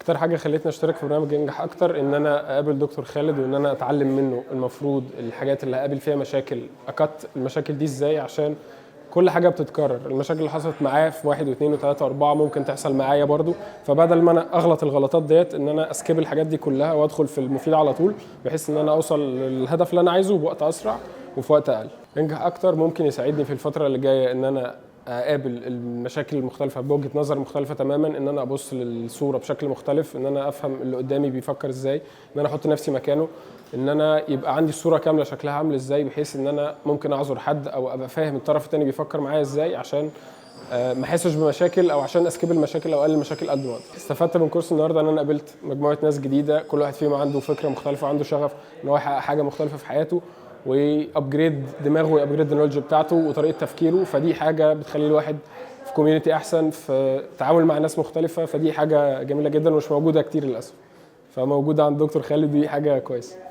اكتر حاجه خلتني اشترك في برنامج ينجح اكتر ان انا اقابل دكتور خالد وان انا اتعلم منه المفروض الحاجات اللي هقابل فيها مشاكل، المشاكل دي ازاي، عشان كل حاجه بتتكرر. المشاكل اللي حصلت معايا في 1 و2 و3 و4 ممكن تحصل معايا برضو، فبدل ما انا اغلط الغلطات ديت ان انا اسكيب الحاجات دي كلها وادخل في المفيد على طول، بحيث ان انا اوصل للهدف اللي انا عايزه بوقت اسرع وفي وقت اقل. ينجح اكتر ممكن يساعدني في الفتره اللي جايه ان انا اقابل المشاكل المختلفه بوجهه نظر مختلفه تماما، ان انا ابص للصوره بشكل مختلف، ان انا افهم اللي قدامي بيفكر ازاي، ان انا احط نفسي مكانه، ان انا يبقى عندي الصوره كامله شكلها عامل ازاي، بحيث ان انا ممكن اعذر حد او ابقى فاهم الطرف الثاني بيفكر معايا ازاي، عشان ما احسش بمشاكل او عشان اسكيب المشاكل او اقلل المشاكل قد ما اقدر. استفدت من كورس النهارده ان انا قابلت مجموعه ناس جديده، كل واحد فيهم عنده فكره مختلفه وعنده شغف ان هو يحقق حاجه مختلفه في حياته وابجريد دماغه وابجريد النولج بتاعته وطريقه تفكيره، فدي حاجه بتخلي الواحد في كوميونتي احسن، في التعامل مع ناس مختلفه، فدي حاجه جميله جدا ومش موجوده كتير للاسف، فموجوده عند دكتور خالد، دي حاجه كويسه.